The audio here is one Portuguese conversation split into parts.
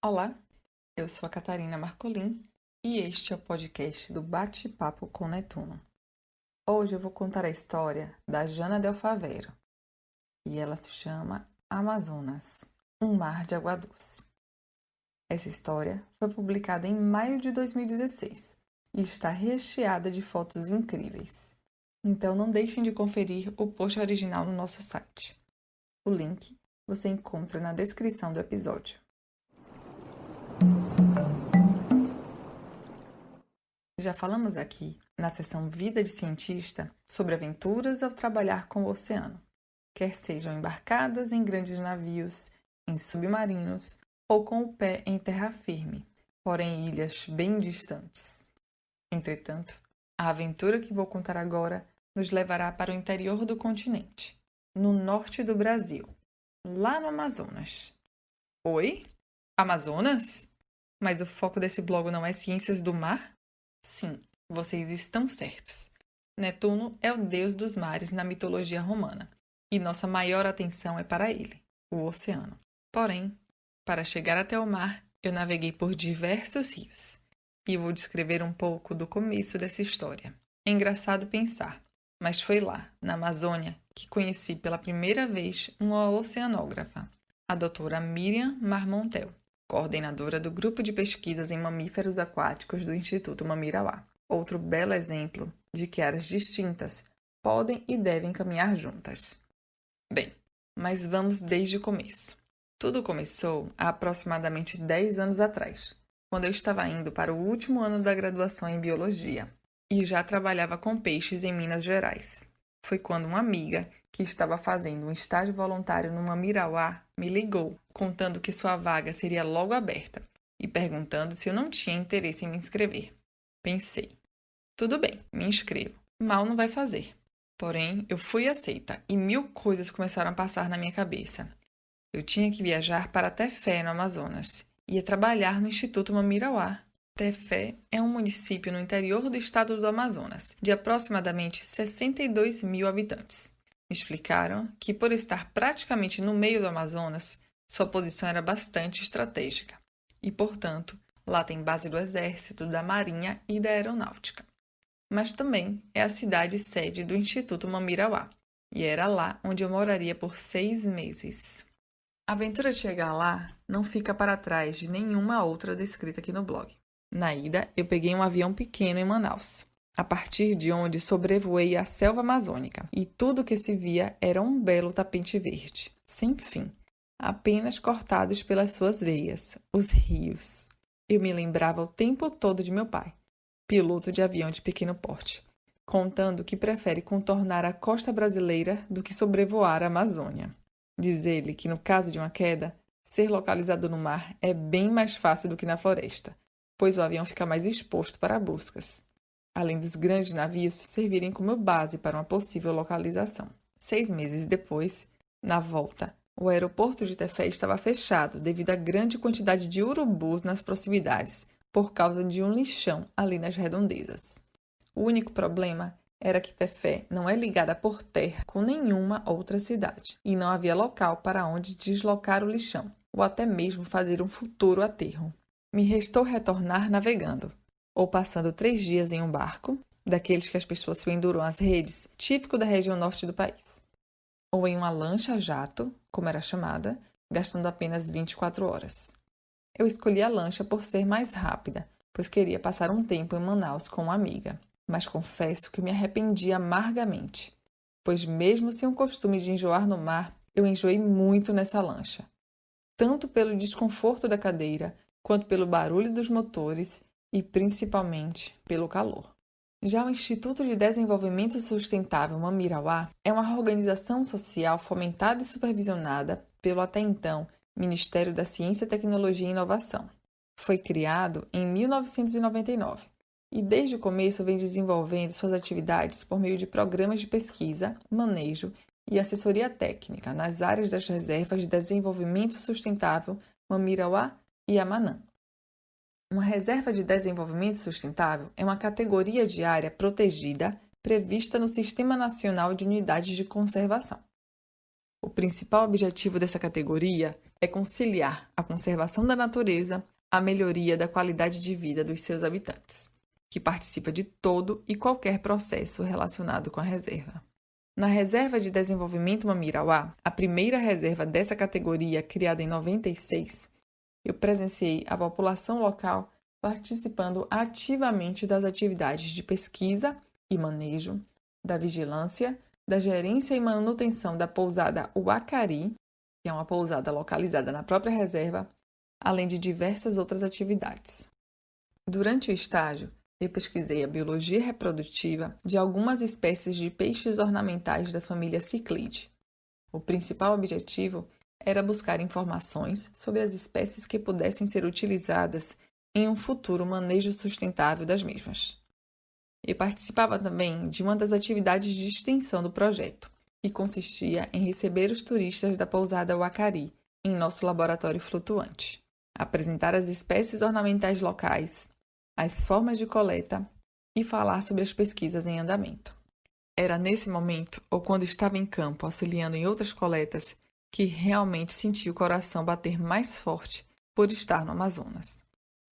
Olá, eu sou a Catarina Marcolin e este é o podcast do Bate-Papo com Netuno. Hoje eu vou contar a história da Jana Del Faveiro e ela se chama Amazonas, um mar de água doce. Essa história foi publicada em maio de 2016 e está recheada de fotos incríveis. Então não deixem de conferir o post original no nosso site. O link você encontra na descrição do episódio. Já falamos aqui, na seção Vida de Cientista, sobre aventuras ao trabalhar com o oceano, quer sejam embarcadas em grandes navios, em submarinos ou com o pé em terra firme, porém em ilhas bem distantes. Entretanto, a aventura que vou contar agora nos levará para o interior do continente, no norte do Brasil, lá no Amazonas. Oi? Amazonas? Mas o foco desse blog não é ciências do mar? Sim, vocês estão certos. Netuno é o deus dos mares na mitologia romana, e nossa maior atenção é para ele, o oceano. Porém, para chegar até o mar, eu naveguei por diversos rios, e vou descrever um pouco do começo dessa história. É engraçado pensar, mas foi lá, na Amazônia, que conheci pela primeira vez uma oceanógrafa, a doutora Miriam Marmontel, coordenadora do Grupo de Pesquisas em Mamíferos Aquáticos do Instituto Mamirauá. Outro belo exemplo de que áreas distintas podem e devem caminhar juntas. Bem, mas vamos desde o começo. Tudo começou há aproximadamente 10 anos atrás, quando eu estava indo para o último ano da graduação em Biologia e já trabalhava com peixes em Minas Gerais. Foi quando uma amiga, que estava fazendo um estágio voluntário no Mamirauá, me ligou, contando que sua vaga seria logo aberta e perguntando se eu não tinha interesse em me inscrever. Pensei, tudo bem, me inscrevo, mal não vai fazer. Porém, eu fui aceita e 1000 coisas começaram a passar na minha cabeça. Eu tinha que viajar para Tefé, no Amazonas. Ia trabalhar no Instituto Mamirauá. Tefé é um município no interior do estado do Amazonas, de aproximadamente 62 mil habitantes. Me explicaram que, por estar praticamente no meio do Amazonas, sua posição era bastante estratégica. E, portanto, lá tem base do Exército, da Marinha e da Aeronáutica. Mas também é a cidade sede do Instituto Mamirauá, e era lá onde eu moraria por 6 meses. A aventura de chegar lá não fica para trás de nenhuma outra descrita aqui no blog. Na ida, eu peguei um avião pequeno em Manaus, a partir de onde sobrevoei a selva amazônica, e tudo que se via era um belo tapete verde, sem fim, apenas cortados pelas suas veias, os rios. Eu me lembrava o tempo todo de meu pai, piloto de avião de pequeno porte, contando que prefere contornar a costa brasileira do que sobrevoar a Amazônia. Diz ele que, no caso de uma queda, ser localizado no mar é bem mais fácil do que na floresta, pois o avião fica mais exposto para buscas, além dos grandes navios servirem como base para uma possível localização. 6 meses depois, na volta, o aeroporto de Tefé estava fechado devido à grande quantidade de urubus nas proximidades, por causa de um lixão ali nas redondezas. O único problema era que Tefé não é ligada por terra com nenhuma outra cidade, e não havia local para onde deslocar o lixão, ou até mesmo fazer um futuro aterro. Me restou retornar navegando, ou passando 3 dias em um barco, daqueles que as pessoas penduram às redes, típico da região norte do país, ou em uma lancha-jato, como era chamada, gastando apenas 24 horas. Eu escolhi a lancha por ser mais rápida, pois queria passar um tempo em Manaus com uma amiga. Mas confesso que me arrependi amargamente, pois mesmo sem o costume de enjoar no mar, eu enjoei muito nessa lancha. Tanto pelo desconforto da cadeira, quanto pelo barulho dos motores e, principalmente, pelo calor. Já o Instituto de Desenvolvimento Sustentável Mamirauá é uma organização social fomentada e supervisionada pelo até então Ministério da Ciência, Tecnologia e Inovação. Foi criado em 1999 e desde o começo vem desenvolvendo suas atividades por meio de programas de pesquisa, manejo e assessoria técnica nas áreas das reservas de desenvolvimento sustentável Mamirauá e Amanã. Uma reserva de desenvolvimento sustentável é uma categoria de área protegida prevista no Sistema Nacional de Unidades de Conservação. O principal objetivo dessa categoria é conciliar a conservação da natureza à melhoria da qualidade de vida dos seus habitantes, que participa de todo e qualquer processo relacionado com a reserva. Na Reserva de Desenvolvimento Mamirauá, a primeira reserva dessa categoria, criada em 96, eu presenciei a população local participando ativamente das atividades de pesquisa e manejo, da vigilância, da gerência e manutenção da pousada Uacari, que é uma pousada localizada na própria reserva, além de diversas outras atividades. Durante o estágio, eu pesquisei a biologia reprodutiva de algumas espécies de peixes ornamentais da família Ciclide. O principal objetivo era buscar informações sobre as espécies que pudessem ser utilizadas em um futuro manejo sustentável das mesmas. Eu participava também de uma das atividades de extensão do projeto, que consistia em receber os turistas da pousada Uacari em nosso laboratório flutuante, apresentar as espécies ornamentais locais, as formas de coleta e falar sobre as pesquisas em andamento. Era nesse momento, ou quando estava em campo auxiliando em outras coletas, que realmente senti o coração bater mais forte por estar no Amazonas,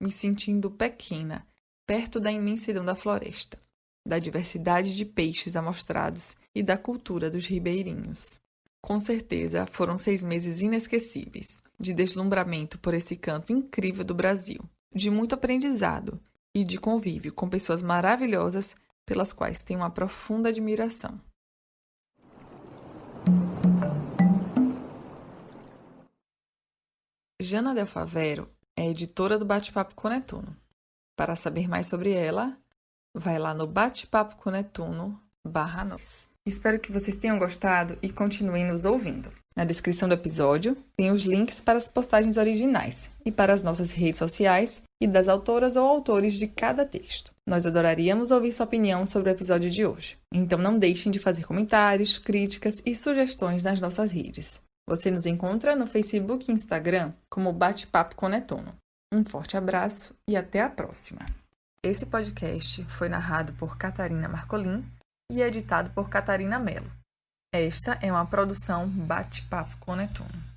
me sentindo pequena, perto da imensidão da floresta, da diversidade de peixes amostrados e da cultura dos ribeirinhos. Com certeza, foram 6 meses inesquecíveis, de deslumbramento por esse canto incrível do Brasil, de muito aprendizado e de convívio com pessoas maravilhosas pelas quais tenho uma profunda admiração. Jana Del Favero é editora do Bate-Papo com Netuno. Para saber mais sobre ela, vai lá no Bate-Papo com Netuno/nós. Espero que vocês tenham gostado e continuem nos ouvindo. Na descrição do episódio tem os links para as postagens originais e para as nossas redes sociais e das autoras ou autores de cada texto. Nós adoraríamos ouvir sua opinião sobre o episódio de hoje. Então não deixem de fazer comentários, críticas e sugestões nas nossas redes. Você nos encontra no Facebook e Instagram como Bate-Papo com Netuno. Um forte abraço e até a próxima. Esse podcast foi narrado por Catarina Marcolin e editado por Catarina Mello. Esta é uma produção Bate-Papo com Netuno.